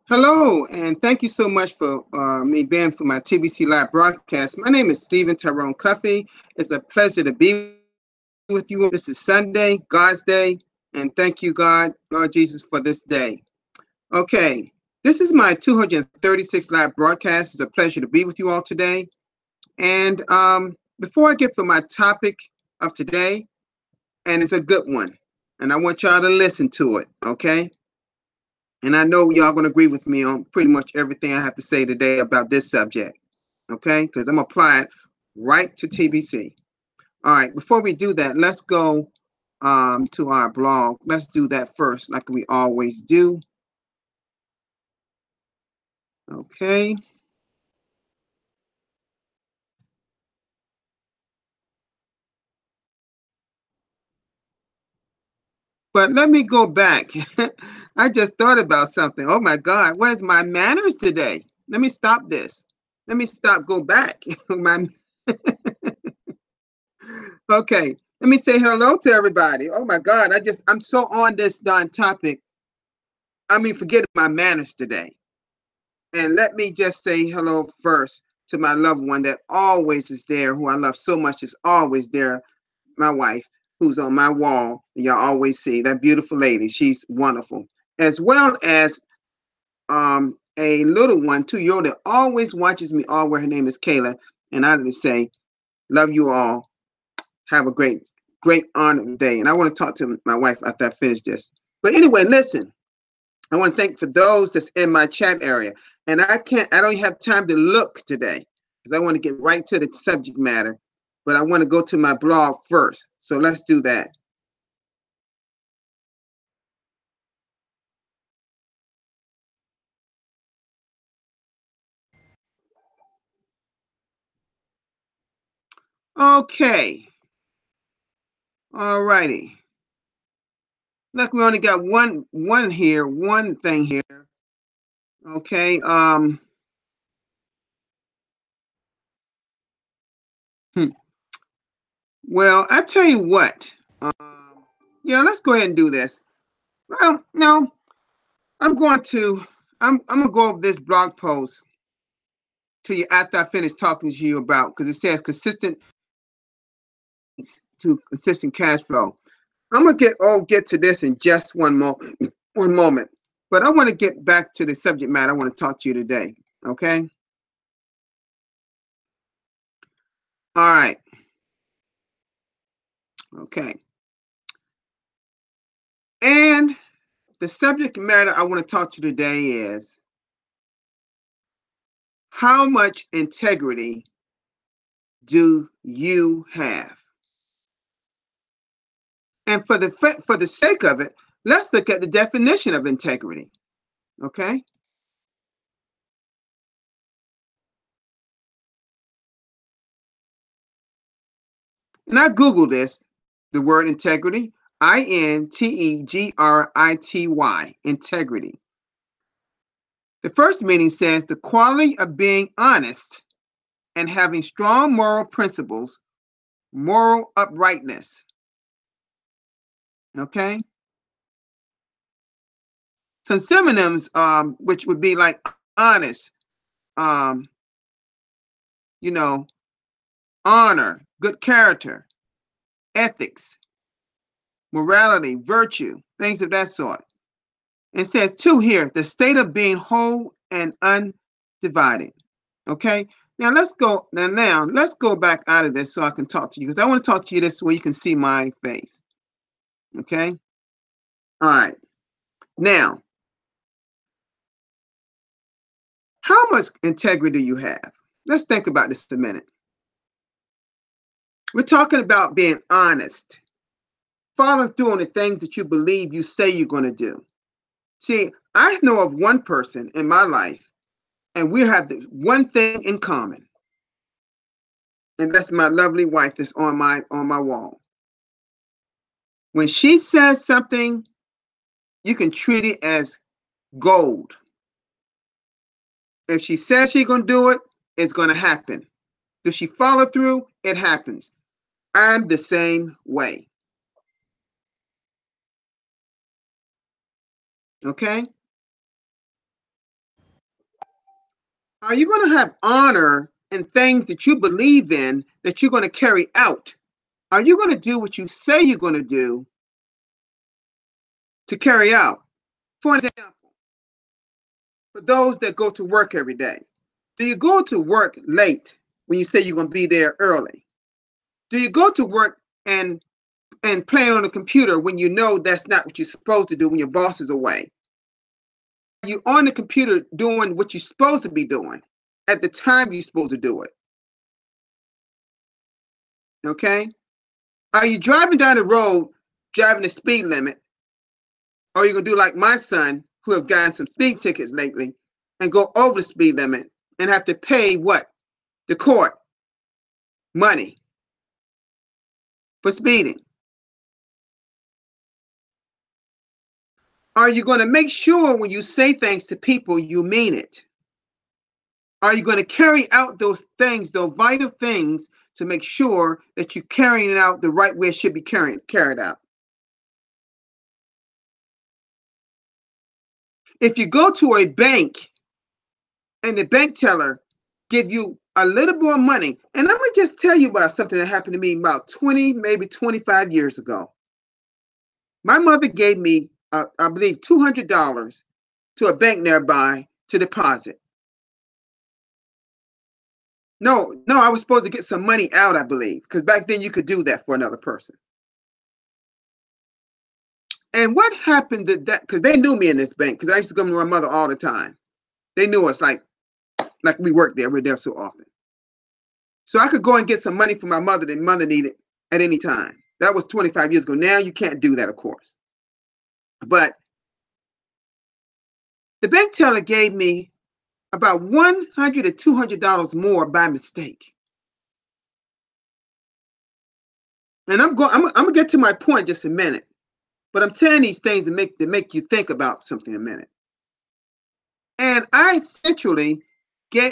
Hello, and thank you so much for me being for my TBC live broadcast. My name is Stephen Tyrone Cuffey. It's a pleasure to be with you. This is Sunday, God's Day, and thank you, God, Lord Jesus, for this day. Okay, this is my 236th live broadcast. It's a pleasure to be with you all today. And before I get for my topic of today, and it's a good one, and I want y'all to listen to it, okay? And I know y'all going to agree with me on pretty much everything I have to say today about this subject, okay? Because I'm applying right to TBC. All right, before we do that, let's go to our blog. Let's do that first, like we always do. Okay. But let me go back. I just thought about something. Oh my God, what is my manners today? Let me stop this. Let me stop, go back. my Okay, let me say hello to everybody. Oh my God, I'm so on this darn topic. I mean, forget my manners today. And let me just say hello first to my loved one that always is there, who I love so much, is always there. My wife, who's on my wall. Y'all always see that beautiful lady. She's wonderful. As well as a little one, 2-year old that always watches me all where her name is Kayla. And I just say, love you all. Have a great honor day. And I want to talk to my wife after I finish this. But anyway, listen, I want to thank for those that's in my chat area. And I don't have time to look today because I want to get right to the subject matter. But I want to go to my blog first. So let's do that. Okay. All righty. Look, we only got one here, one thing here. Okay. Hmm. Well, I tell you what. Yeah, let's go ahead and do this. Well, no, I'm going to I'm gonna go over this blog post to you after I finish talking to you about, because it says consistent cash flow. I'm gonna get to this in just one moment. But I want to get back to the subject matter I want to talk to you today. Okay. All right. Okay. And the subject matter I want to talk to you today is how much integrity do you have? And for the sake of it, let's look at the definition of integrity. Okay? And I Googled this, the word integrity, integrity, integrity. The first meaning says the quality of being honest and having strong moral principles, moral uprightness. Okay? Some synonyms, which would be like honest, um, you know, honor, good character, ethics, morality, virtue, things of that sort. It says two here, the state of being whole and undivided. Okay. Now let's go back out of this so I can talk to you, because I want to talk to you this way you can see my face. Okay. All right. Now, how much integrity do you have? Let's think about this a minute. We're talking about being honest, following through on the things that you believe you say you're going to do. See, I know of one person in my life, and we have the one thing in common, and that's my lovely wife that's on my wall. When she says something, you can treat it as gold. If she says she's gonna do it, it's gonna happen. Does she follow through? It happens. I'm the same way. Okay? Are you going to have honor in things that you believe in that you're going to carry out? Are you going to do what you say you're going to do to carry out? For example, for those that go to work every day, do you go to work late when you say you're going to be there early? Do you go to work and playing on the computer when you know that's not what you're supposed to do when your boss is away? Are you on the computer doing what you're supposed to be doing at the time you're supposed to do it? Okay? Are you driving down the road, driving the speed limit, or are you going to do like my son, who have gotten some speed tickets lately, and go over the speed limit and have to pay what? The court money for speeding? Are you going to make sure when you say things to people, you mean it? Are you going to carry out those things, those vital things, to make sure that you're carrying it out the right way it should be carried out? If you go to a bank and the bank teller give you a little more money, and I'm going to just tell you about something that happened to me about 20, maybe 25 years ago. My mother gave me, I believe, $200 to a bank nearby to deposit. No, no, I was supposed to get some money out, I believe, because back then you could do that for another person. And what happened to that? Because they knew me in this bank, because I used to go to my mother all the time. They knew us like we worked there. We're there so often. So I could go and get some money from my mother that mother needed at any time. That was 25 years ago. Now you can't do that, of course. But the bank teller gave me about $100 to $200 more by mistake. And I'm gonna get to my point in just a minute. But I'm saying these things to make you think about something a minute. And I essentially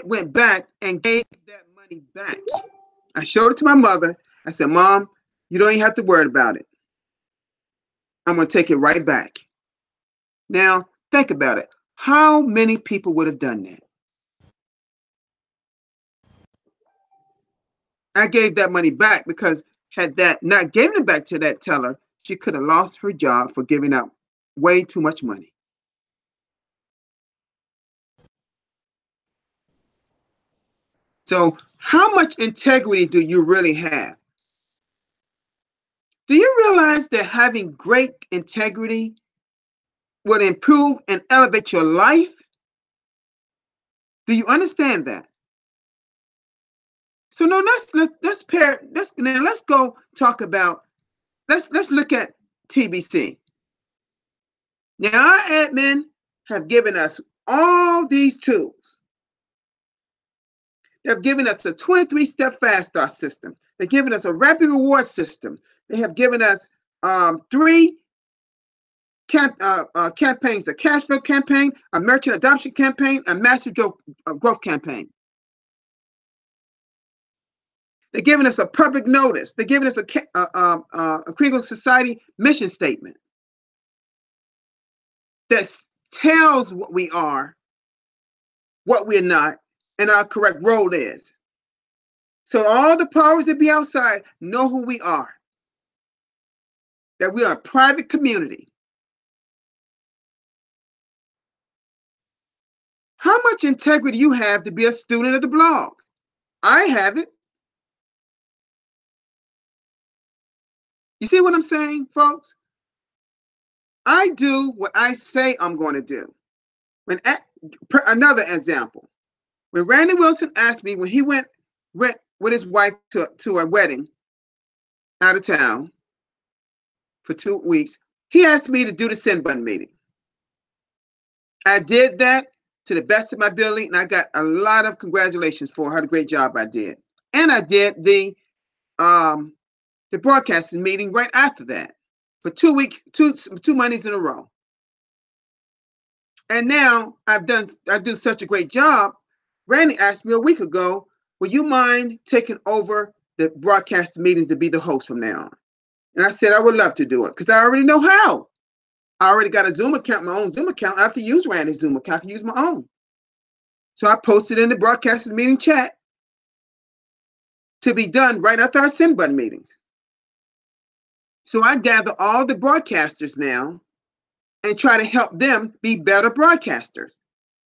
went back and gave that money back. I showed it to my mother. I said, Mom, you don't even have to worry about it. I'm going to take it right back. Now, think about it. How many people would have done that? I gave that money back because had that not given it back to that teller, she could have lost her job for giving out way too much money. So, how much integrity do you really have? Do you realize that having great integrity would improve and elevate your life? Do you understand that? So no, let's go talk about let's look at TBC. Now our admin have given us all these tools. They've given us a 23-step fast start system. They've given us a rapid reward system. They have given us three campaigns: a cash flow campaign, a merchant adoption campaign, a massive growth campaign. They're giving us a public notice. They're giving us a Creative Society mission statement that tells what we are, what we're not, and our correct role is. So all the powers that be outside know who we are, that we are a private community. How much integrity do you have to be a student of the blog? I have it. You see what I'm saying, folks? I do what I say I'm going to do. Another example, when Randy Wilson asked me when he went with his wife to a wedding out of town for 2 weeks, he asked me to do the send button meeting. I did that to the best of my ability, and I got a lot of congratulations for how the great job I did. And I did the broadcasting meeting right after that for 2 weeks, two Mondays in a row. And now I do such a great job. Randy asked me a week ago, will you mind taking over the broadcast meetings to be the host from now on? And I said, I would love to do it because I already know how. I already got a Zoom account, my own Zoom account. I have to use Randy's Zoom account. I can use my own. So I posted in the broadcasters meeting chat to be done right after our send button meetings. So I gather all the broadcasters now and try to help them be better broadcasters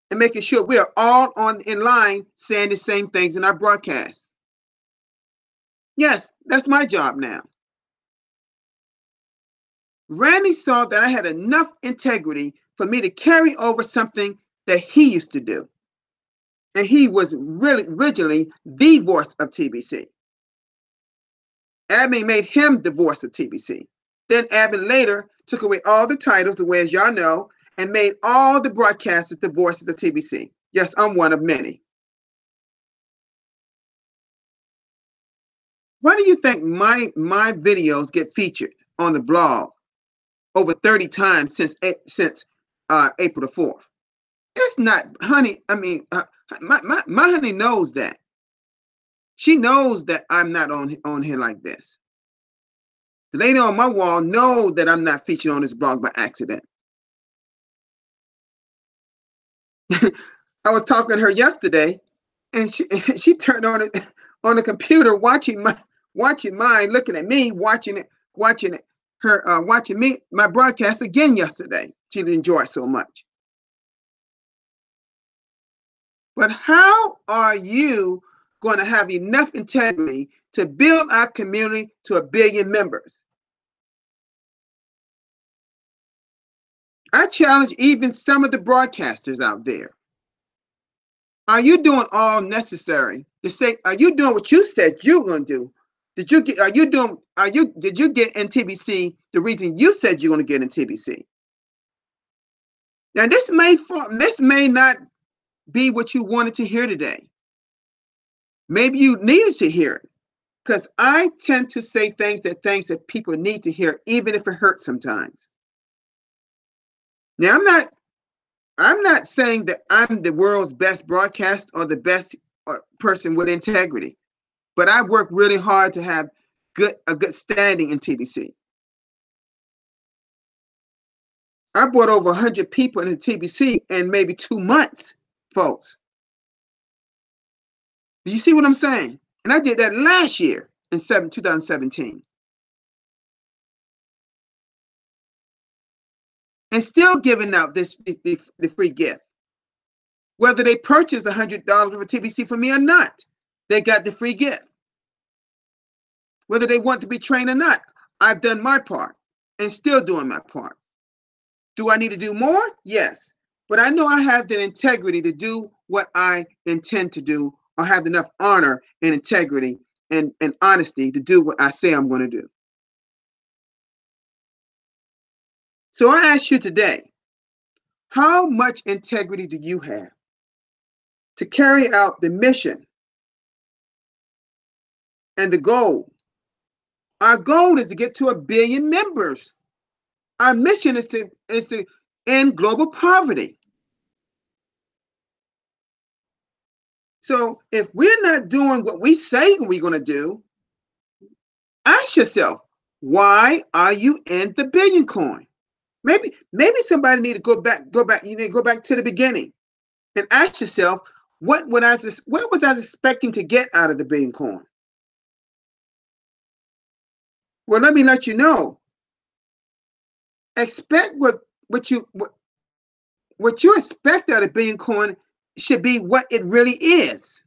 and making sure we are all in line saying the same things in our broadcasts. Yes, that's my job now. Randy saw that I had enough integrity for me to carry over something that he used to do. And he was really originally the voice of TBC. Admin made him the voice of TBC. Then admin later took away all the titles, the way as y'all know, and made all the broadcasters the voices of TBC. Yes, I'm one of many. Why do you think my videos get featured on the blog over 30 times since April the 4th? It's not, honey. I mean, my honey knows that. She knows that I'm not on here like this. The lady on my wall knows that I'm not featured on this blog by accident. I was talking to her yesterday, and she turned on it on the computer, watching mine, looking at me, watching me, my broadcast again yesterday. She enjoyed so much. But how are you going to have enough integrity to build our community to 1 billion members? I challenge even some of the broadcasters out there. Are you doing all necessary to say, are you doing what you said you were going to do? Did you get in TBC the reason you said you're going to get in TBC? Now this may not be what you wanted to hear today. Maybe you needed to hear it, because I tend to say things that people need to hear, even if it hurts sometimes. Now I'm not saying that I'm the world's best broadcaster or the best person with integrity, but I work really hard to have a good standing in TBC. I brought over 100 people into TBC in maybe 2 months, folks. Do you see what I'm saying? And I did that last year in 2017. And still giving out the free gift. Whether they purchased $100 of a TBC from me or not, they got the free gift. Whether they want to be trained or not, I've done my part and still doing my part. Do I need to do more? Yes. But I know I have the integrity to do what I intend to do, or have enough honor and integrity and honesty to do what I say I'm going to do. So I ask you today, how much integrity do you have to carry out the mission and the goal? Our goal is to get to 1 billion members. Our mission is to end global poverty. So if we're not doing what we say we're going to do, ask yourself, why are you in the billion coin? Maybe somebody need to go back. You need to go back to the beginning and ask yourself, what was I expecting to get out of the billion coin? Well, let me let you know. Expect what you expect out of billion coin should be what it really is.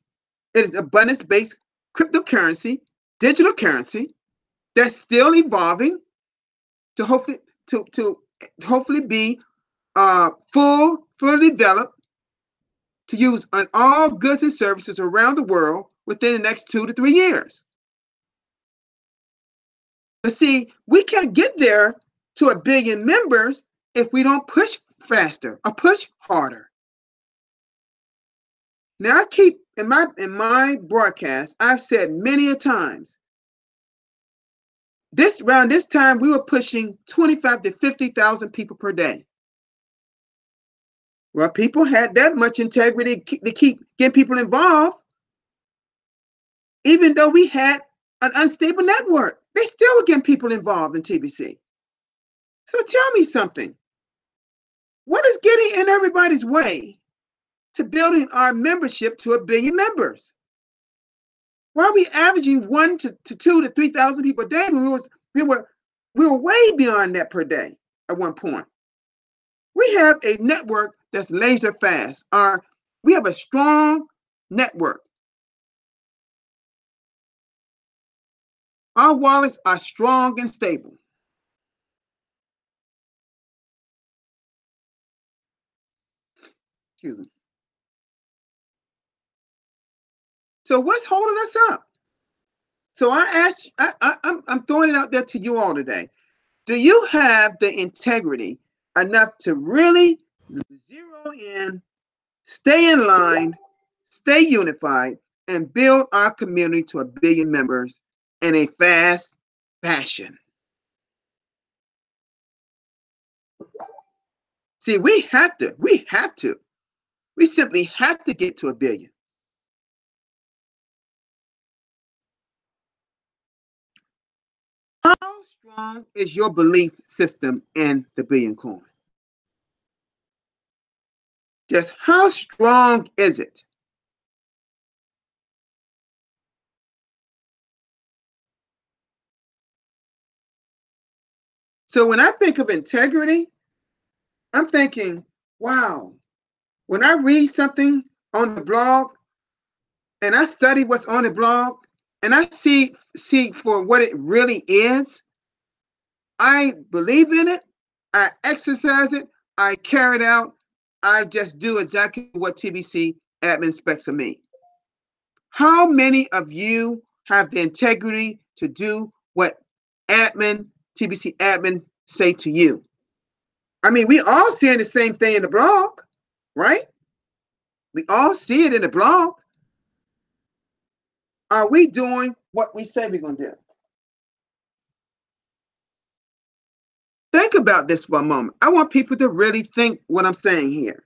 It is abundance-based cryptocurrency, digital currency that's still evolving to hopefully be fully developed to use on all goods and services around the world within the next 2 to 3 years. But see, we can't get there to 1 billion members if we don't push faster or push harder. Now, I keep in my broadcast, I've said many a times, around this time we were pushing 25 to 50,000 people per day. Well, people had that much integrity to keep getting people involved, even though we had an unstable network. They still were getting people involved in TBC. So tell me something. What is getting in everybody's way to building our membership to 1 billion members? Why are we averaging 1 to 2 to 3,000 people a day when we were way beyond that per day at one point? We have a network that's laser fast. We have a strong network. Our wallets are strong and stable. Excuse me. So what's holding us up? So I'm throwing it out there to you all today. Do you have the integrity enough to really zero in, stay in line, stay unified, and build our community to 1 billion members in a fast fashion? See, we simply have to get to 1 billion. How strong is your belief system in the billion coin? Just how strong is it? So when I think of integrity, I'm thinking, wow, when I read something on the blog and I study what's on the blog and I see for what it really is, I believe in it, I exercise it, I carry it out, I just do exactly what TBC admin expects of me. How many of you have the integrity to do what TBC admin say to you? I mean, we all saying the same thing in the blog, right? We all see it in the blog. Are we doing what we say we're going to do? Think about this for a moment. I want people to really think what I'm saying here.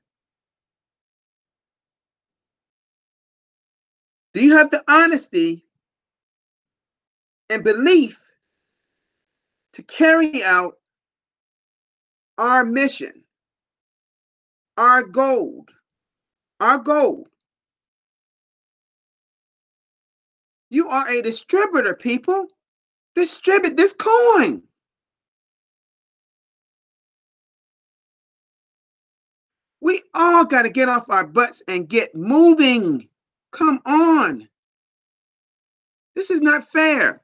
Do you have the honesty and belief to carry out our mission, our goal, our goal? You are a distributor, people. Distribute this coin. We all got to get off our butts and get moving. Come on. This is not fair.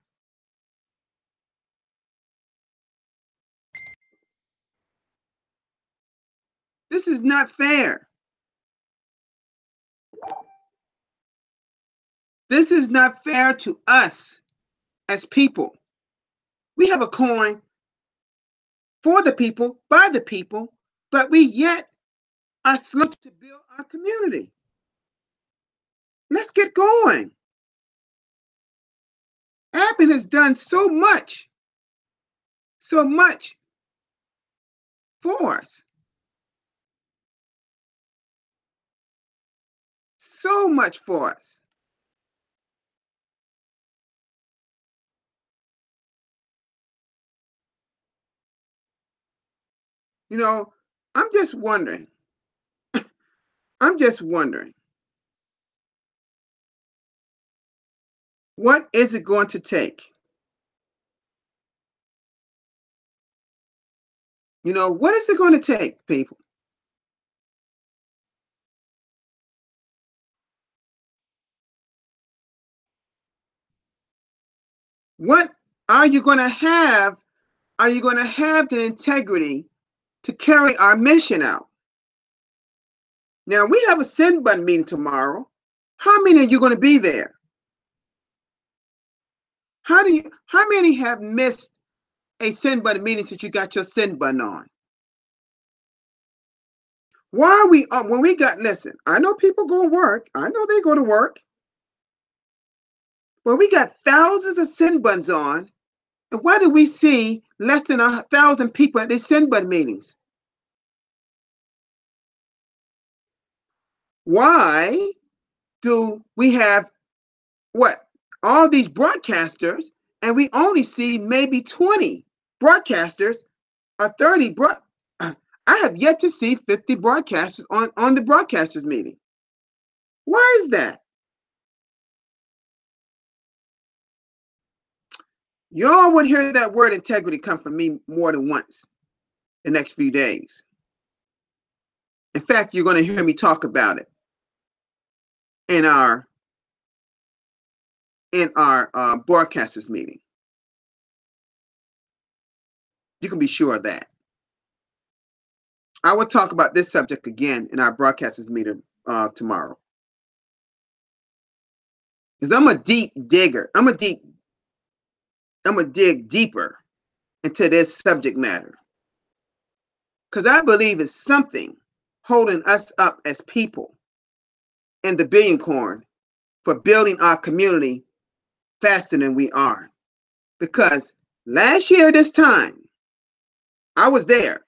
This is not fair. This is not fair to us as people. We have a coin for the people, by the people, but we yet are slow to build our community. Let's get going. Appen has done so much for us. So much for us. You know, I'm just wondering, what is it going to take? What is it going to take, people? What are you going to have? Are you going to have the integrity to carry our mission out? Now, we have a send button meeting tomorrow. How many are you going to be there? How many have missed a send button meeting since you got your send button on? Why are we when we got, listen, I know people go to work. I know they go to work. But we got thousands of send buttons on. And why do we see less than 1,000 people at these send button meetings? Why do we have all these broadcasters and we only see maybe 20 broadcasters or 30 I have yet to see 50 broadcasters on the broadcasters meeting. Why is that? You all would hear that word integrity come from me more than once the next few days. In fact, you're going to hear me talk about it in our broadcasters meeting. You can be sure of that. I will talk about this subject again in our broadcasters meeting tomorrow. Because I'm a deep digger. I'm a dig deeper into this subject matter. Because I believe it's something holding us up as people in the Billion Coin for building our community faster than we are. Because last year this time, I was there.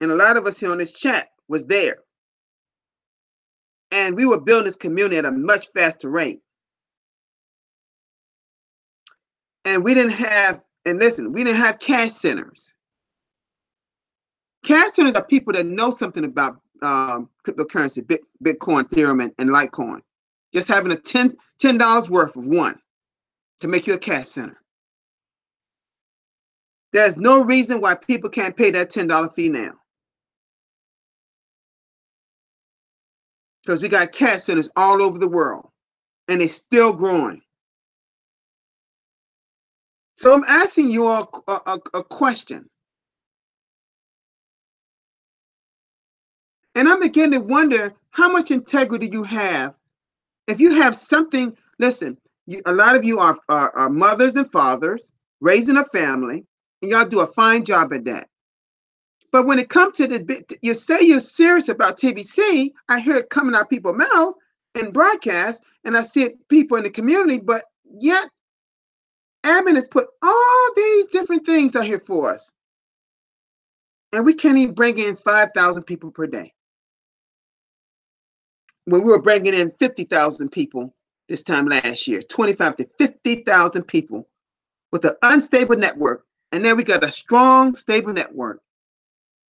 And a lot of us here on this chat was there. And we were building this community at a much faster rate. And we didn't have, and listen, we didn't have cash centers. Cash centers are people that know something about cryptocurrency, Bitcoin, Ethereum, and Litecoin. Just having a $10 worth of one to make you a cash center. There's no reason why people can't pay that $10 fee now. Because we got cash centers all over the world, and they're still growing. So I'm asking you all a question. And I'm beginning to wonder how much integrity you have. If you have something, listen, a lot of you are mothers and fathers raising a family, and y'all do a fine job at that. But when it comes to you say you're serious about TBC, I hear it coming out people's mouth in broadcast, and I see it people in the community, but yet admin has put all these different things out here for us. And we can't even bring in 5,000 people per day. When we were bringing in 50,000 people this time last year, 25 to 50,000 people with an unstable network. And then we got a strong, stable network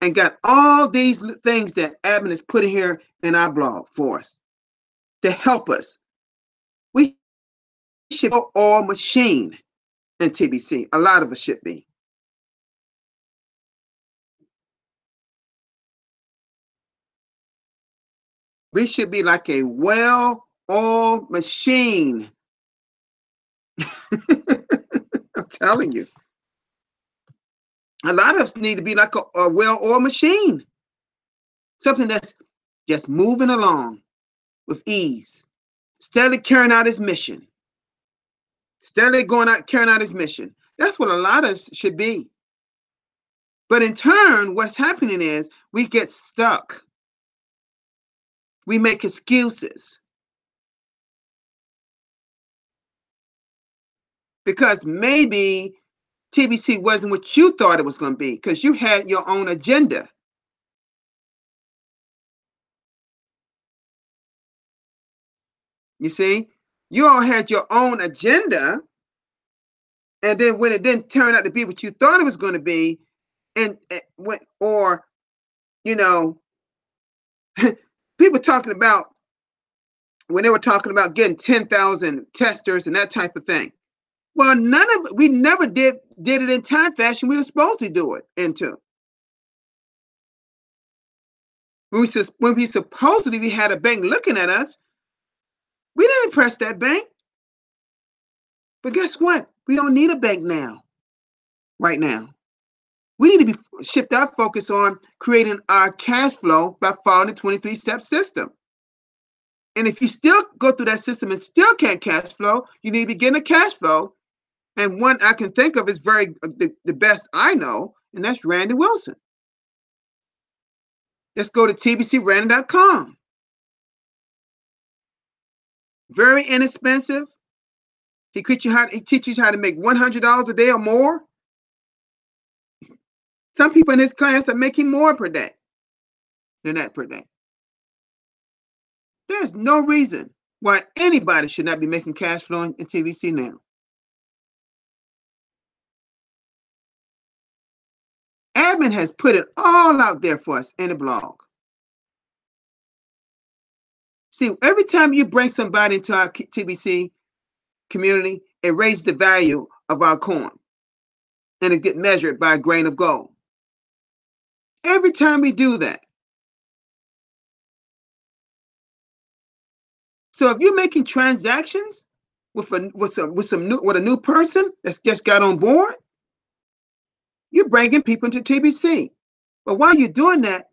and got all these things that admin is putting here in our blog for us to help us. We should be all machine in TBC. A lot of us should be. We should be like a well-oiled machine. I'm telling you. A lot of us need to be like a well-oiled machine. Something that's just moving along with ease. Steadily carrying out his mission. Steadily carrying out his mission. That's what a lot of us should be. But in turn, what's happening is we get stuck. We make excuses. Because maybe TBC wasn't what you thought it was going to be, because you had your own agenda. You see, you all had your own agenda, and then when it didn't turn out to be what you thought it was going to be, or you know, people talking about when they were talking about getting 10,000 testers and that type of thing. Well, we never did it in time fashion we were supposed to do it into. When we supposedly had a bank looking at us, we didn't press that bank. But guess what? We don't need a bank now, right now. We need to shift our focus on creating our cash flow by following the 23-step system. And if you still go through that system and still can't cash flow, you need to be getting a cash flow. And one I can think of is the best I know, and that's Randy Wilson. Let's go to tbcrandy.com. Very inexpensive. He teaches you how to make $100 a day or more. Some people in his class are making more per day than that per day. There's no reason why anybody should not be making cash flow in TBC now. Woman has put it all out there for us in the blog. See, every time you bring somebody into our TBC community, it raises the value of our coin, and it gets measured by a grain of gold. Every time we do that. So if you're making transactions with a new person that's just got on board, you're bringing people into TBC. But while you're doing that,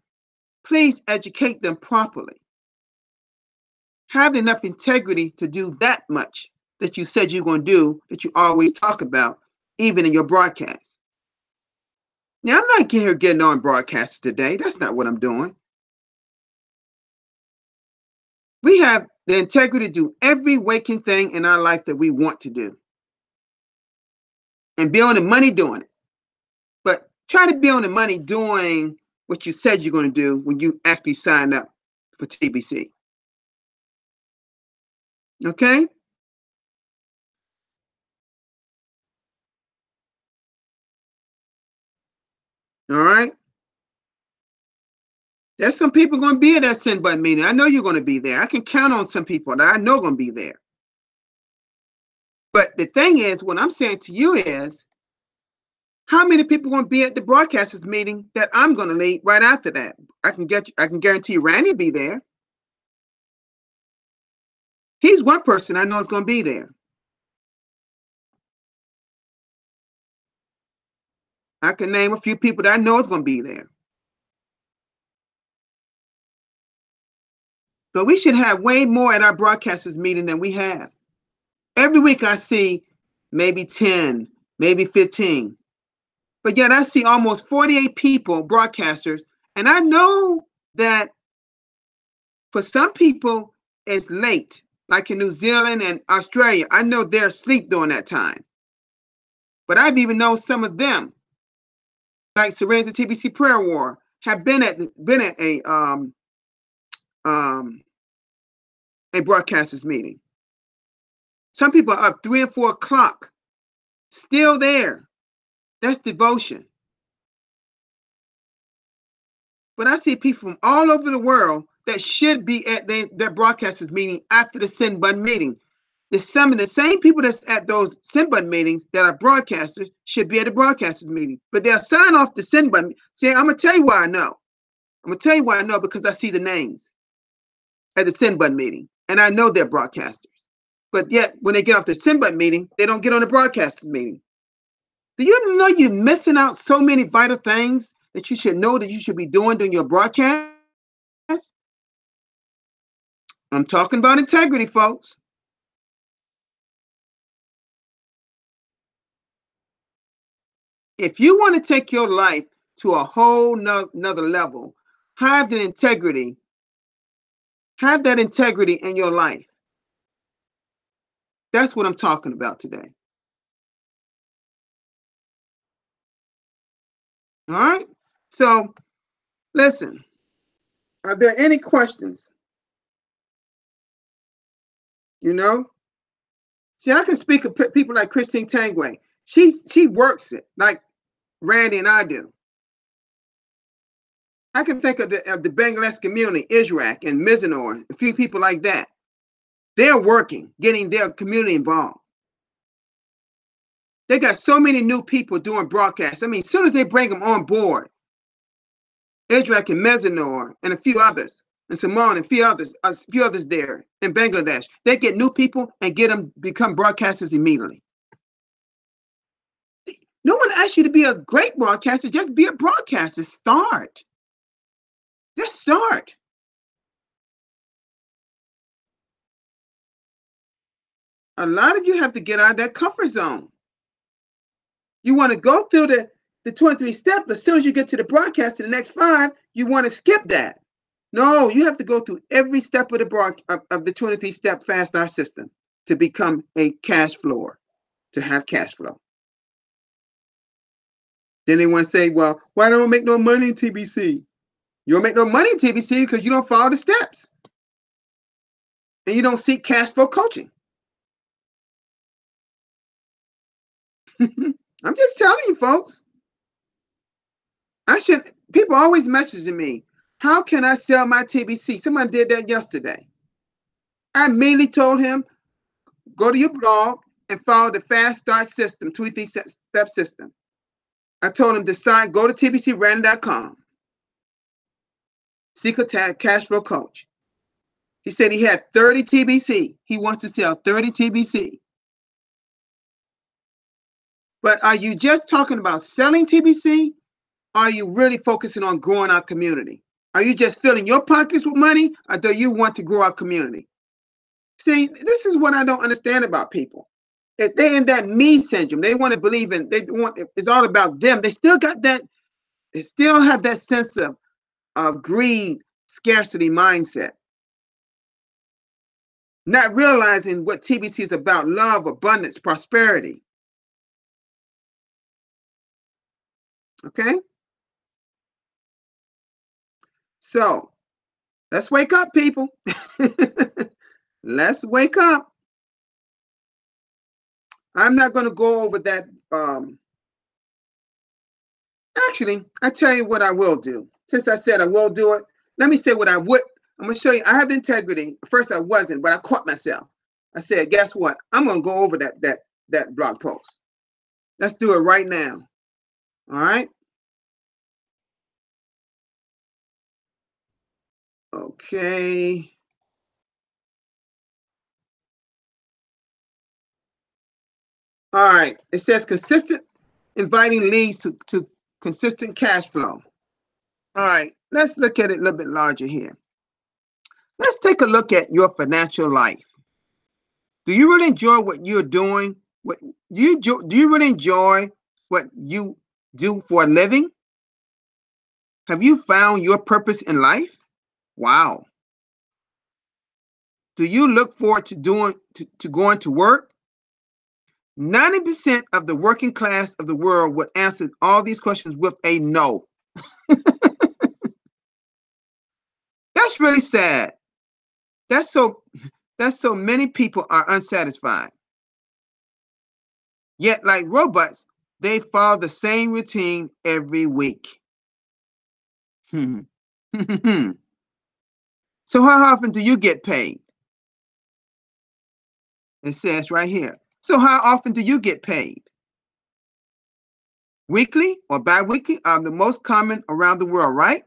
please educate them properly. Have enough integrity to do that much that you said you're going to do, that you always talk about, even in your broadcast. Now, I'm not here getting on broadcasts today. That's not what I'm doing. We have the integrity to do every waking thing in our life that we want to do and be on the money doing it. But try to be on the money doing what you said you're going to do when you actually sign up for TBC. Okay? All right? There's some people going to be at that send button meeting. I know you're going to be there. I can count on some people that I know going to be there. But the thing is, what I'm saying to you is, how many people are going to be at the broadcasters meeting that I'm going to lead right after that? I can guarantee you Randy will be there. He's one person I know is going to be there. I can name a few people that I know is going to be there. But we should have way more at our broadcasters meeting than we have. Every week I see maybe 10, maybe 15. But yet I see almost 48 people, broadcasters, and I know that for some people it's late, like in New Zealand and Australia. I know they're asleep during that time. But I've even known some of them, like Seren's TBC Prayer War, have been at a broadcasters meeting. Some people are up 3 and 4 o'clock, still there. That's devotion. But I see people from all over the world that should be at their broadcasters meeting after the send button meeting. Some of the same people that's at those send button meetings that are broadcasters should be at the broadcasters meeting. But they'll sign off the send button. See, I'm going to tell you why I know. I'm going to tell you why I know, because I see the names at the send button meeting, and I know they're broadcasters. But yet, when they get off the send button meeting, they don't get on the broadcasters meeting. Do you know you're missing out so many vital things that you should know that you should be doing during your broadcast? I'm talking about integrity, folks. If you want to take your life to a whole nother level, have the integrity. Have that integrity in your life. That's what I'm talking about today. All right? So, listen, are there any questions? You know? See, I can speak of people like Christine Tangway. She works it like Randy and I do. I can think of the Bangladesh community, Israel and Mizanor, a few people like that. They're working, getting their community involved. They got so many new people doing broadcasts. I mean, as soon as they bring them on board, Israel and Mizanor and a few others, and Simone and a few others there in Bangladesh, they get new people and get them become broadcasters immediately. No one asks you to be a great broadcaster. Just be a broadcaster. Start. Just start. A lot of you have to get out of that comfort zone. You want to go through the 23 steps, but as soon as you get to the broadcast, to the next 5, you want to skip that. No, you have to go through every step of the 23 step fast start system to become a cash flower, to have cash flow. Then they want to say, well, why don't I make no money in TBC? You don't make no money in TBC because you don't follow the steps. And you don't seek cash flow coaching. I'm just telling you, folks. People always messaging me, how can I sell my TBC? Someone did that yesterday. I immediately told him, go to your blog and follow the Fast Start system, 2-3-step system. I told him to go to tbcrandom.com, seek a cash flow coach. He said he had 30 TBC. He wants to sell 30 TBC. But are you just talking about selling TBC? Are you really focusing on growing our community? Are you just filling your pockets with money, or do you want to grow our community? See, this is what I don't understand about people. If they're in that me syndrome, they want to believe it's all about them. They still got that, they still have that sense of greed, scarcity mindset. Not realizing what TBC is about: love, abundance, prosperity. Okay? So let's wake up, people. Let's wake up. I'm not going to go over that. Actually, I tell you what I will do. Since I said I will do it, let me say what I would. I'm going to show you. I have integrity. First, I wasn't, but I caught myself. I said, guess what? I'm going to go over that blog post. Let's do it right now. All right? Okay. All right. It says consistent inviting leads to consistent cash flow. All right. Let's look at it a little bit larger here. Let's take a look at your financial life. Do you really enjoy what you're doing? Do you really enjoy what you do for a living? Have you found your purpose in life? Wow. Do you look forward to going to work? 90% of the working class of the world would answer all these questions with a no. That's really sad. That's so many people are unsatisfied. Yet, like robots, they follow the same routine every week. So how often do you get paid? It says right here. So how often do you get paid? Weekly or bi-weekly are the most common around the world, right?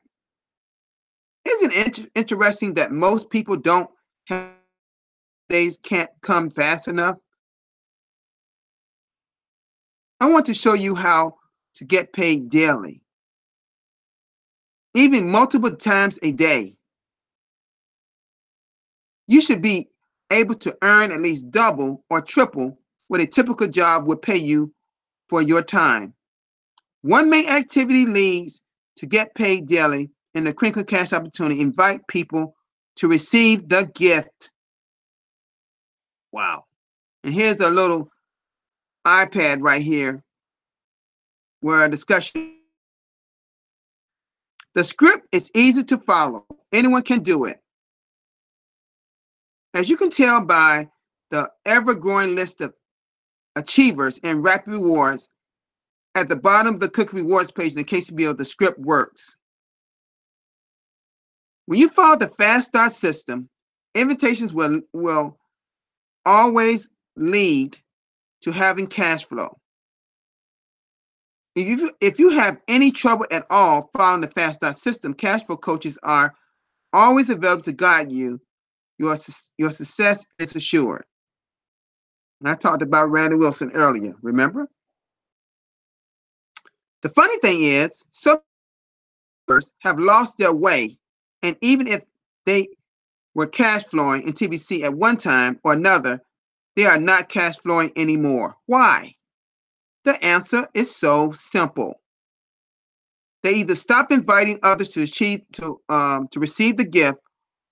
Isn't it interesting that most people don't have days can't come fast enough? I want to show you how to get paid daily, even multiple times a day. You should be able to earn at least double or triple what a typical job would pay you for your time. One main activity leads to get paid daily in the Crinkle Cash opportunity. Invite people to receive the gift. Wow. And here's a little iPad right here where a discussion. The script is easy to follow. Anyone can do it. As you can tell by the ever-growing list of achievers and rapid rewards at the bottom of the Cookie Rewards page in the KCBO, the script works. When you follow the Fast Start system, invitations will always lead to having cash flow. If you have any trouble at all following the Fast Start system, cash flow coaches are always available to guide you. Your success is assured. And I talked about Randy Wilson earlier, remember? The funny thing is, some have lost their way, and even if they were cash flowing in TBC at one time or another, they are not cash flowing anymore. Why? The answer is so simple. They either stop inviting others to receive the gift,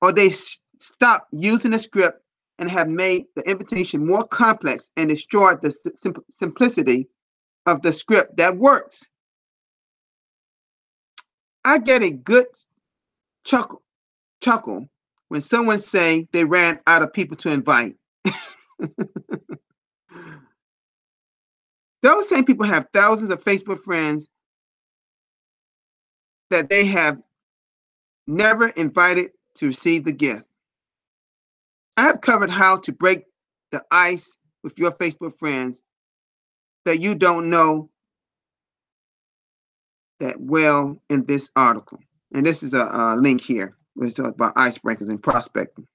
or they stop using the script and have made the invitation more complex and destroyed the simplicity of the script that works. I get a good chuckle when someone say they ran out of people to invite. Those same people have thousands of Facebook friends that they have never invited to receive the gift. I have covered how to break the ice with your Facebook friends that you don't know that well in this article. And this is a link here. It's about icebreakers and prospecting.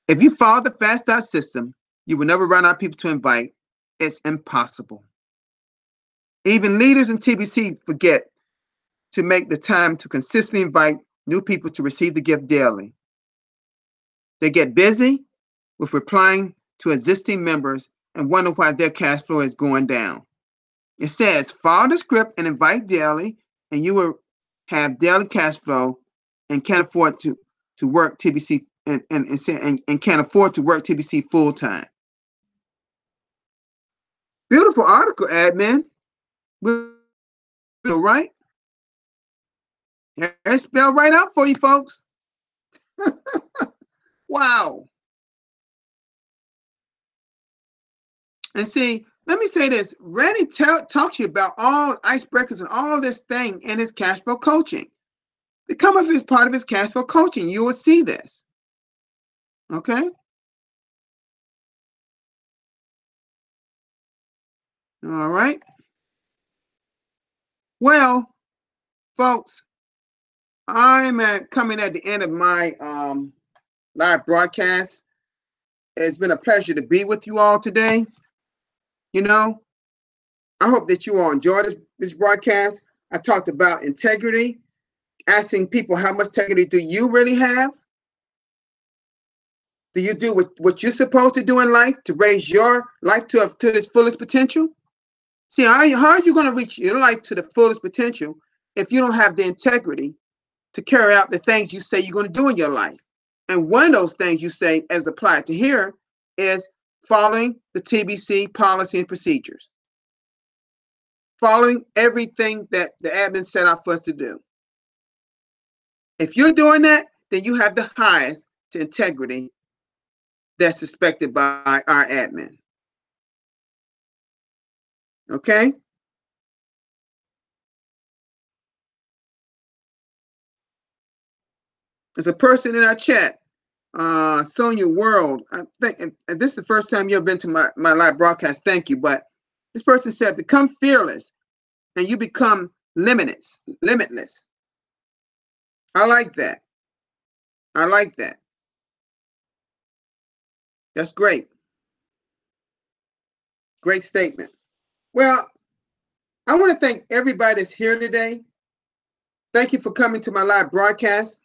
If you follow the fast start system, you will never run out of people to invite. It's impossible. Even leaders in TBC forget to make the time to consistently invite new people to receive the gift daily. They get busy with replying to existing members and wonder why their cash flow is going down. It says, follow the script and invite daily, and you will have daily cash flow and can't afford to work TBC and can't afford to work TBC full time. Beautiful article, admin. Right? It's spelled right out for you folks. Wow. And see, let me say this. Randy talks to you about all icebreakers and all this thing in his cash flow coaching. Become a part of his cash flow coaching. You will see this. Okay? All right. Well, folks, I'm coming at the end of my live broadcast. It's been a pleasure to be with you all today. You know, I hope that you all enjoyed this broadcast. I talked about integrity, asking people how much integrity do you really have? Do you do what you're supposed to do in life to raise your life to its fullest potential? See, how are you going to reach your life to the fullest potential if you don't have the integrity to carry out the things you say you're going to do in your life? And one of those things you say, as applied to here, is following the TBC policy and procedures. Following everything that the admin set out for us to do. If you're doing that, then you have the highest to integrity that's expected by our admin. Okay? There's a person in our chat, Sonia World. I think and this is the first time you've been to my live broadcast. Thank you. But this person said, become fearless and you become limitless. I like that. I like that. That's great. Great statement. Well, I want to thank everybody that's here today. Thank you for coming to my live broadcast.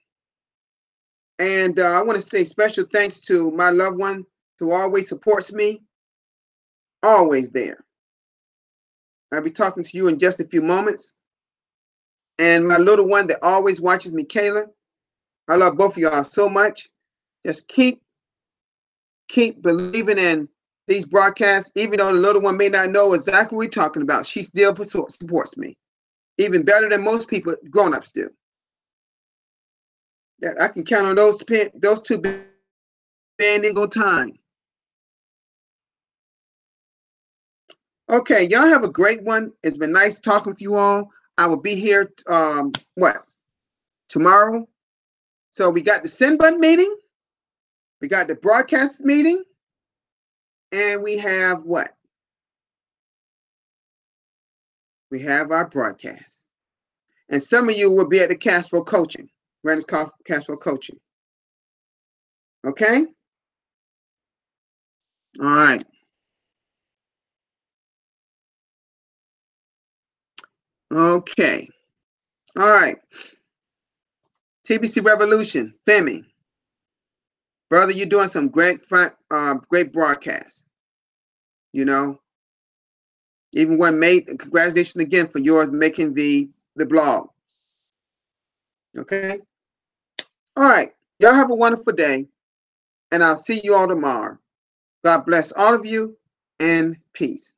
And I want to say special thanks to my loved one who always supports me. Always there. I'll be talking to you in just a few moments. And my little one that always watches me, Kayla. I love both of y'all so much. Just keep believing in these broadcasts, even though the little one may not know exactly what we're talking about. She still supports me, even better than most people, grown-ups do. I can count on those two bending on time. Okay, y'all have a great one. It's been nice talking with you all. I will be here, tomorrow. So we got the send button meeting. We got the broadcast meeting. And we have what? We have our broadcast. And some of you will be at the cash flow coaching. Randy's cash flow coaching. Okay? All right. Okay. All right. TBC Revolution, Femi. Brother, you're doing some great broadcasts. You know, even one made, congratulations again for yours making the blog. Okay? All right. Y'all have a wonderful day, and I'll see you all tomorrow. God bless all of you, and peace.